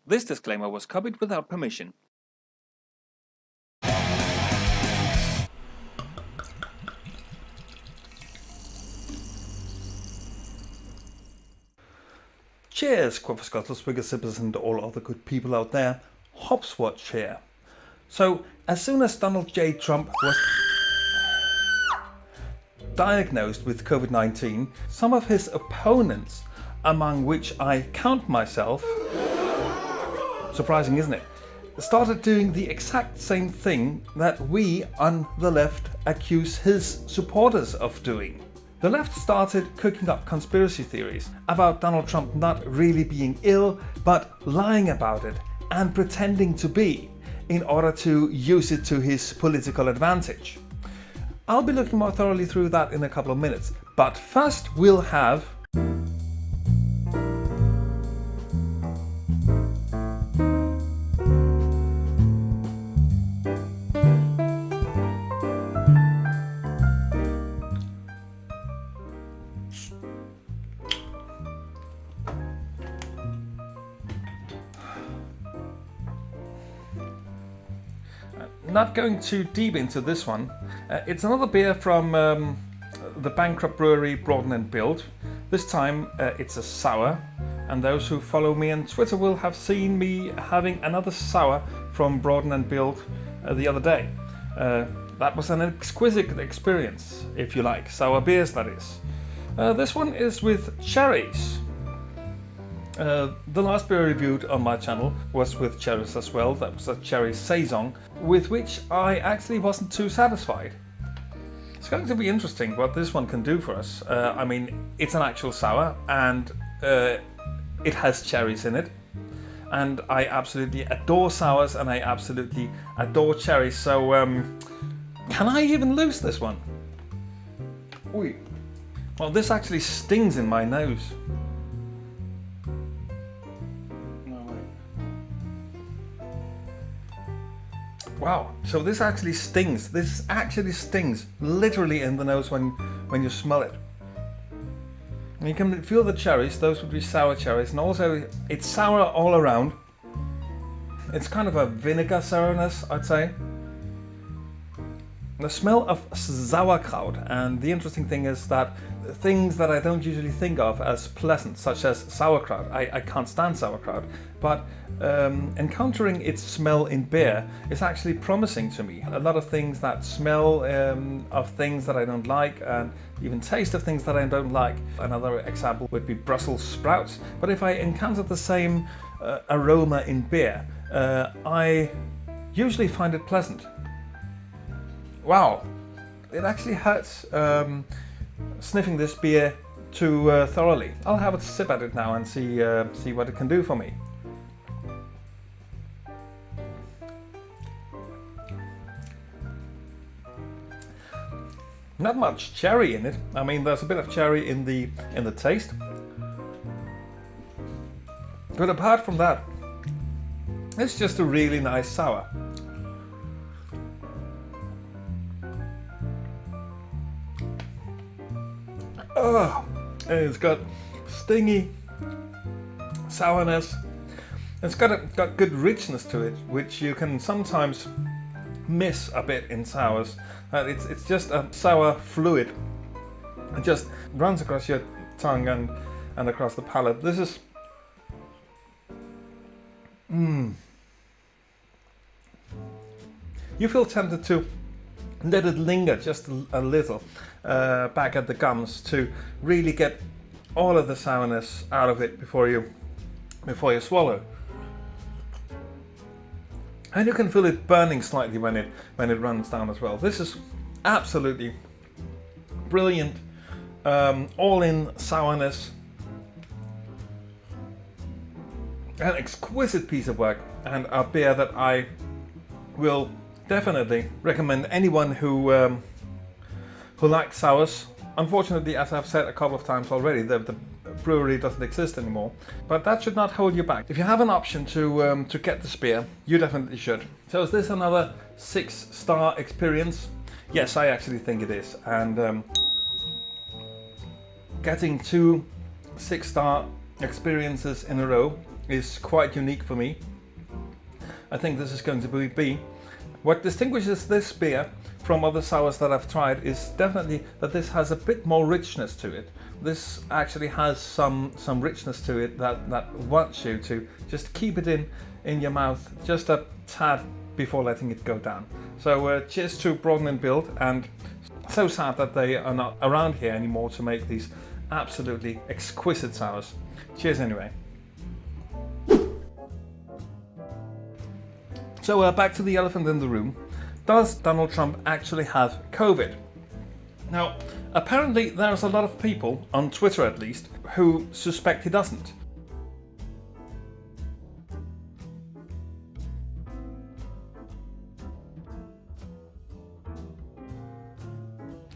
This disclaimer was copied without permission. Cheers, Quaffscottles, Wigger Sippers and all other good people out there. Hopswatch here. So, as soon as Donald J. Trump was diagnosed with COVID-19, some of his opponents, among which I count myself, surprising isn't it, started doing the exact same thing that we on the left accuse his supporters of doing. The left started cooking up conspiracy theories about Donald Trump not really being ill, but lying about it and pretending to be, in order to use it to his political advantage. I'll be looking more thoroughly through that in a couple of minutes, but first we'll have not going too deep into this one. It's another beer from the bankrupt brewery Broaden Build. This time it's a sour, and those who follow me on Twitter will have seen me having another sour from Broaden Build the other day. That was an exquisite experience, if you like, sour beers that is. This one is with cherries. The last beer reviewed on my channel was with cherries as well. That was a cherry saison, with which I actually wasn't too satisfied. It's going to be interesting what this one can do for us. I mean, it's an actual sour, and it has cherries in it. And I absolutely adore sours, and I absolutely adore cherries. So, can I even lose this one? Ooh. Well, this actually stings in my nose. Wow, so this actually stings. This actually stings literally in the nose when you smell it. And you can feel the cherries, those would be sour cherries, and also it's sour all around. It's kind of a vinegar sourness, I'd say. The smell of sauerkraut, and the interesting thing is that things that I don't usually think of as pleasant, such as sauerkraut, I can't stand sauerkraut, but encountering its smell in beer is actually promising to me. A lot of things that smell of things that I don't like, and even taste of things that I don't like. Another example would be Brussels sprouts, but if I encounter the same aroma in beer, I usually find it pleasant. Wow, it actually hurts sniffing this beer too thoroughly. I'll have a sip at it now and see what it can do for me. Not much cherry in it. I mean, there's a bit of cherry in the taste, but apart from that, it's just a really nice sour. Oh, it's got stingy sourness. It's got good richness to it, which you can sometimes miss a bit in sours. It's just a sour fluid. It just runs across your tongue and across the palate. This is You feel tempted to let it linger just a little back at the gums to really get all of the sourness out of it before you swallow. And you can feel it burning slightly when it runs down as well. This is absolutely brilliant, all-in sourness, an exquisite piece of work, and a beer that I will definitely recommend anyone who likes sours. Unfortunately, as I've said a couple of times already, the brewery doesn't exist anymore, but that should not hold you back. If you have an option to get this beer, you definitely should. So is this another 6-star experience? Yes, I actually think it is, and getting 2 6-star experiences in a row is quite unique for me. I think this is going to be. What distinguishes this beer from other sours that I've tried is definitely that this has a bit more richness to it. This actually has some richness to it that wants you to just keep it in your mouth just a tad before letting it go down. So cheers to Broaden Build, and so sad that they are not around here anymore to make these absolutely exquisite sours. Cheers anyway. So back to the elephant in the room. Does Donald Trump actually have COVID? Now, apparently there's a lot of people, on Twitter at least, who suspect he doesn't.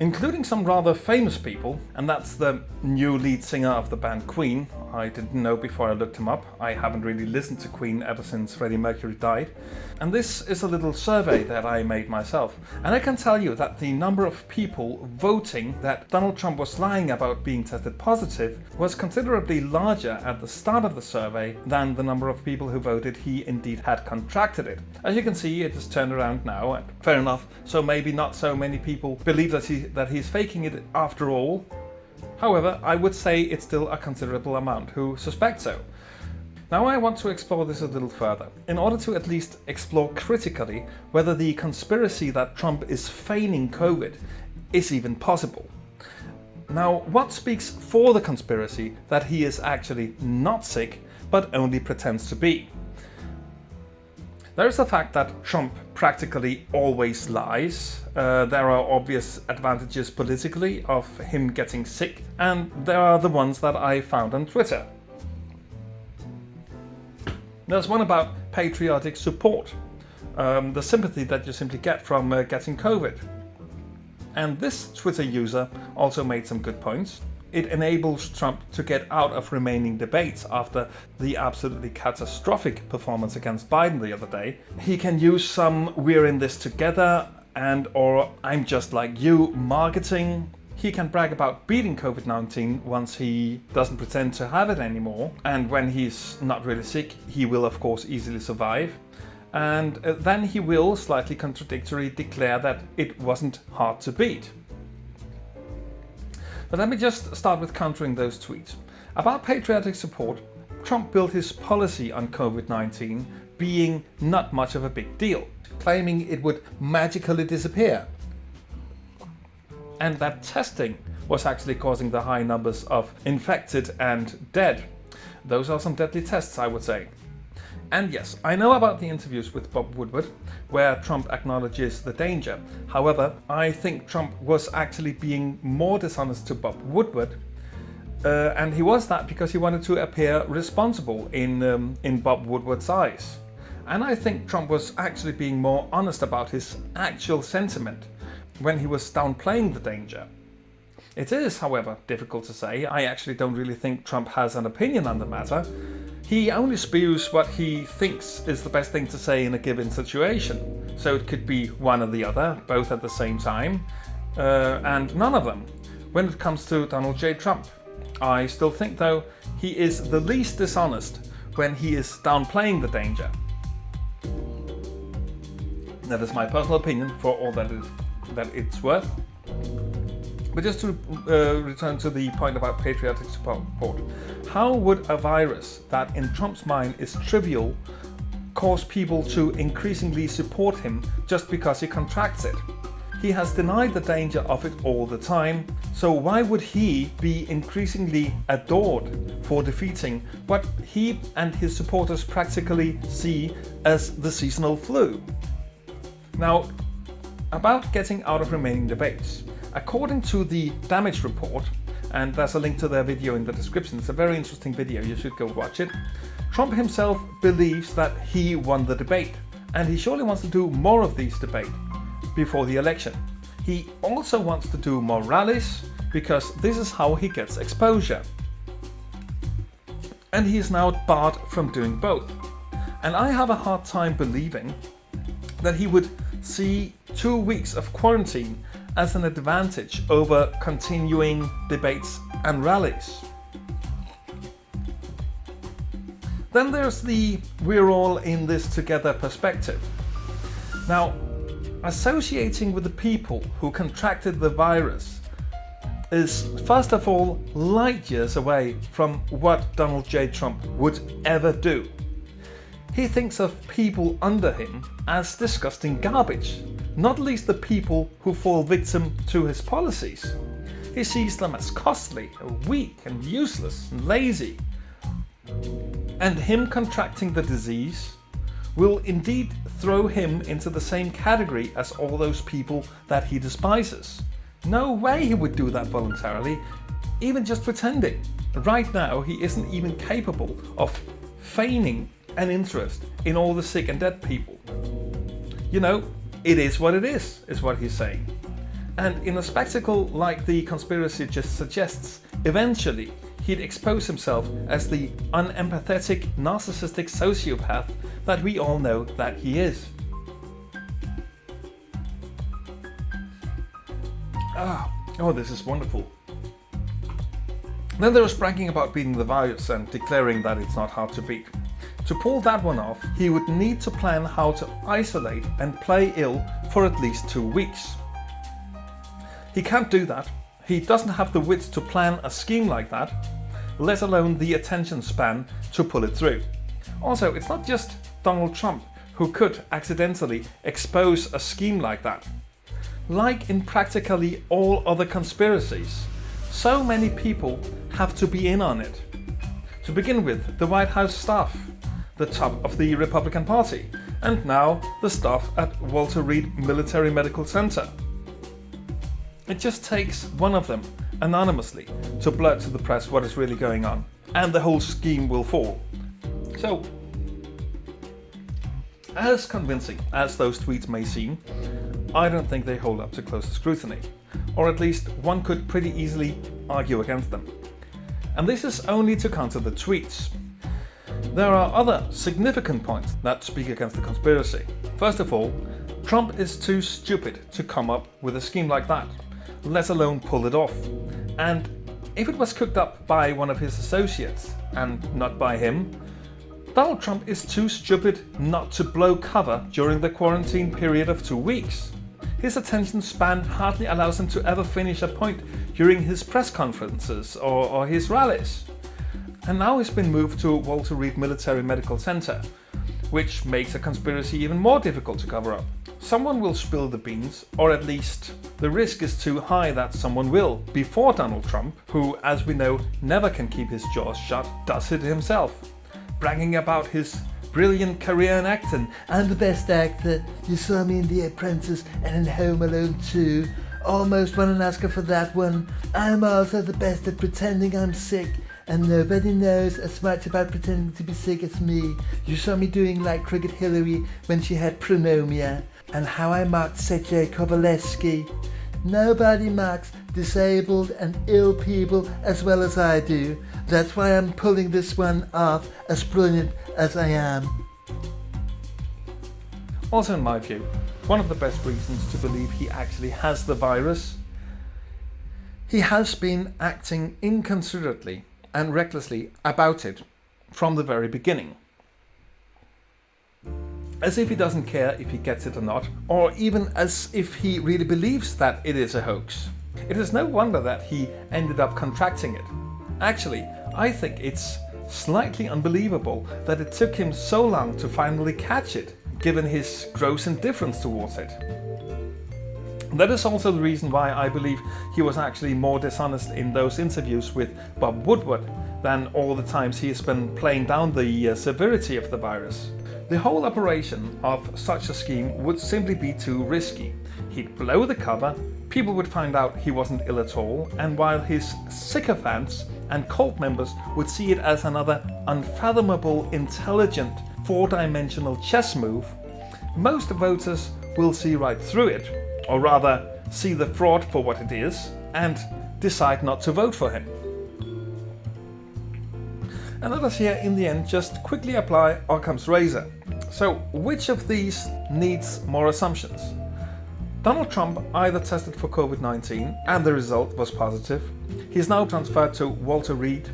Including some rather famous people, and that's the new lead singer of the band Queen. I didn't know before I looked him up. I haven't really listened to Queen ever since Freddie Mercury died. And this is a little survey that I made myself. And I can tell you that the number of people voting that Donald Trump was lying about being tested positive was considerably larger at the start of the survey than the number of people who voted he indeed had contracted it. As you can see, it has turned around now, and fair enough, so maybe not so many people believe that he's faking it after all. However, I would say it's still a considerable amount who suspect so. Now I want to explore this a little further, in order to at least explore critically whether the conspiracy that Trump is feigning COVID is even possible. Now, what speaks for the conspiracy that he is actually not sick, but only pretends to be? There's the fact that Trump practically always lies. There are obvious advantages politically of him getting sick, and there are the ones that I found on Twitter. There's one about patriotic support, the sympathy that you simply get from getting COVID. And this Twitter user also made some good points. It enables Trump to get out of remaining debates after the absolutely catastrophic performance against Biden the other day. He can use some "we're in this together" and or "I'm just like you" marketing. He can brag about beating COVID-19 once he doesn't pretend to have it anymore. And when he's not really sick, he will of course easily survive. And then he will, slightly contradictory, declare that it wasn't hard to beat. But let me just start with countering those tweets. About patriotic support, Trump built his policy on COVID-19 being not much of a big deal, claiming it would magically disappear. And that testing was actually causing the high numbers of infected and dead. Those are some deadly tests, I would say. And yes, I know about the interviews with Bob Woodward, where Trump acknowledges the danger. However, I think Trump was actually being more dishonest to Bob Woodward, and he was that because he wanted to appear responsible in Bob Woodward's eyes. And I think Trump was actually being more honest about his actual sentiment when he was downplaying the danger. It is, however, difficult to say. I actually don't really think Trump has an opinion on the matter. He only spews what he thinks is the best thing to say in a given situation. So it could be one or the other, both at the same time, and none of them. When it comes to Donald J. Trump, I still think, though, he is the least dishonest when he is downplaying the danger. That is my personal opinion, for all that it's worth. But just to return to the point about patriotic support, how would a virus that in Trump's mind is trivial cause people to increasingly support him just because he contracts it? He has denied the danger of it all the time, so why would he be increasingly adored for defeating what he and his supporters practically see as the seasonal flu? Now, about getting out of remaining debates. According to the damage report, and there's a link to their video in the description, it's a very interesting video, you should go watch it. Trump himself believes that he won the debate, and he surely wants to do more of these debates before the election. He also wants to do more rallies, because this is how he gets exposure. And he is now barred from doing both. And I have a hard time believing that he would see 2 weeks of quarantine as an advantage over continuing debates and rallies. Then there's the we're all in this together perspective. Now, associating with the people who contracted the virus is first of all light years away from what Donald J. Trump would ever do. He thinks of people under him as disgusting garbage, not least the people who fall victim to his policies. He sees them as costly, weak and useless and lazy. And him contracting the disease will indeed throw him into the same category as all those people that he despises. No way he would do that voluntarily, even just pretending. Right now, he isn't even capable of feigning an interest in all the sick and dead people. You know, it is what it is what he's saying. And in a spectacle like the conspiracy just suggests, eventually he'd expose himself as the unempathetic, narcissistic sociopath that we all know that he is. Oh, this is wonderful. Then there was bragging about beating the virus and declaring that it's not hard to beat. To pull that one off, he would need to plan how to isolate and play ill for at least 2 weeks. He can't do that. He doesn't have the wits to plan a scheme like that, let alone the attention span to pull it through. Also, it's not just Donald Trump who could accidentally expose a scheme like that. Like in practically all other conspiracies, so many people have to be in on it. To begin with, the White House staff, the top of the Republican Party, and now the staff at Walter Reed Military Medical Center. It just takes one of them, anonymously, to blurt to the press what is really going on, and the whole scheme will fall. So, as convincing as those tweets may seem, I don't think they hold up to closer scrutiny, or at least one could pretty easily argue against them. And this is only to counter the tweets. There are other significant points that speak against the conspiracy. First of all, Trump is too stupid to come up with a scheme like that, let alone pull it off. And if it was cooked up by one of his associates, and not by him, Donald Trump is too stupid not to blow cover during the quarantine period of 2 weeks. His attention span hardly allows him to ever finish a point during his press conferences or his rallies. And now he's been moved to Walter Reed Military Medical Center, which makes a conspiracy even more difficult to cover up. Someone will spill the beans, or at least the risk is too high that someone will, before Donald Trump, who, as we know, never can keep his jaws shut, does it himself, bragging about his brilliant career in acting. I'm the best actor. You saw me in The Apprentice and in Home Alone 2. Almost won an Oscar for that one. I'm also the best at pretending I'm sick, and nobody knows as much about pretending to be sick as me. You saw me doing like Cricket Hillary when she had pneumonia, and how I mocked Sergei Kovaleski. Nobody mocks disabled and ill people as well as I do. That's why I'm pulling this one off as brilliant as I am. Also, in my view, one of the best reasons to believe he actually has the virus, he has been acting inconsiderately and recklessly about it from the very beginning. As if he doesn't care if he gets it or not, or even as if he really believes that it is a hoax. It is no wonder that he ended up contracting it. Actually, I think it's slightly unbelievable that it took him so long to finally catch it, given his gross indifference towards it. That is also the reason why I believe he was actually more dishonest in those interviews with Bob Woodward than all the times he has been playing down the severity of the virus. The whole operation of such a scheme would simply be too risky. He'd blow the cover, people would find out he wasn't ill at all, and while his sycophants and cult members would see it as another unfathomable, intelligent, four-dimensional chess move, most voters will see right through it, or rather see the fraud for what it is, and decide not to vote for him. And others here in the end just quickly apply Occam's razor. So which of these needs more assumptions? Donald Trump either tested for COVID-19 and the result was positive. He is now transferred to Walter Reed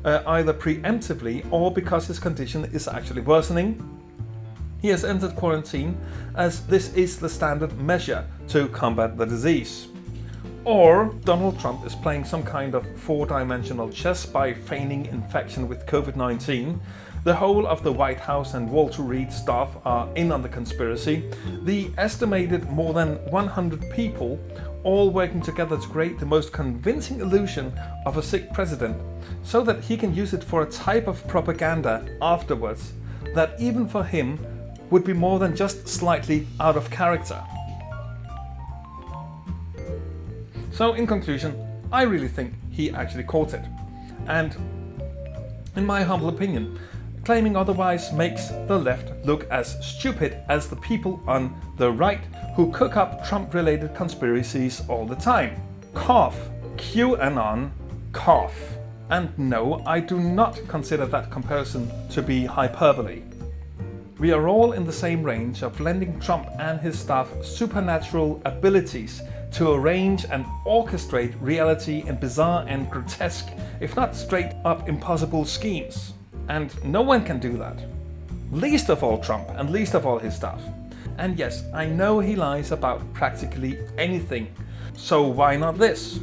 either preemptively or because his condition is actually worsening. He has entered quarantine as this is the standard measure to combat the disease. Or Donald Trump is playing some kind of four-dimensional chess by feigning infection with COVID-19. The whole of the White House and Walter Reed staff are in on the conspiracy. The estimated more than 100 people all working together to create the most convincing illusion of a sick president so that he can use it for a type of propaganda afterwards that even for him would be more than just slightly out of character. So in conclusion, I really think he actually caught it. And in my humble opinion, claiming otherwise makes the left look as stupid as the people on the right who cook up Trump-related conspiracies all the time. Cough. QAnon. Cough. And no, I do not consider that comparison to be hyperbole. We are all in the same range of lending Trump and his staff supernatural abilities to arrange and orchestrate reality in bizarre and grotesque, if not straight up impossible schemes. And no one can do that. Least of all Trump and least of all his staff. And yes, I know he lies about practically anything. So why not this?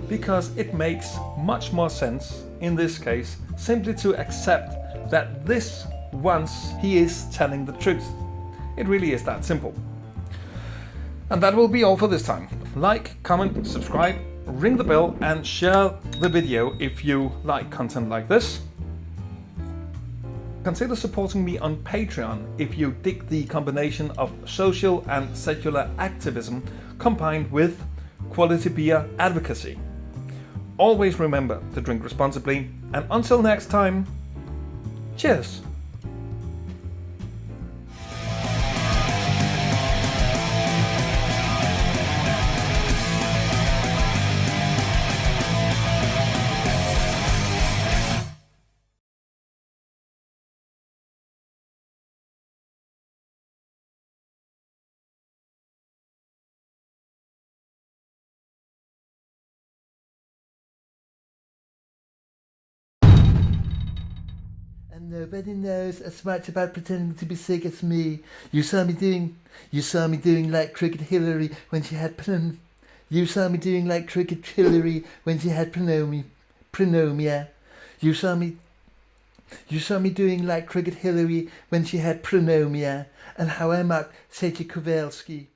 Because it makes much more sense, in this case, simply to accept that this once he is telling the truth. It really is that simple. And that will be all for this time. Like, comment, subscribe, ring the bell and share the video if you like content like this. Consider supporting me on Patreon if you dig the combination of social and secular activism combined with quality beer advocacy. Always remember to drink responsibly, and until next time, cheers! And nobody knows as much about pretending to be sick as me. You saw me doing like Crooked Hillary when she had You saw me doing like Crooked Hillary when she had pronomia. You saw me doing like Crooked Hillary when she had pronomia, and how I mocked Sejci Kowalski.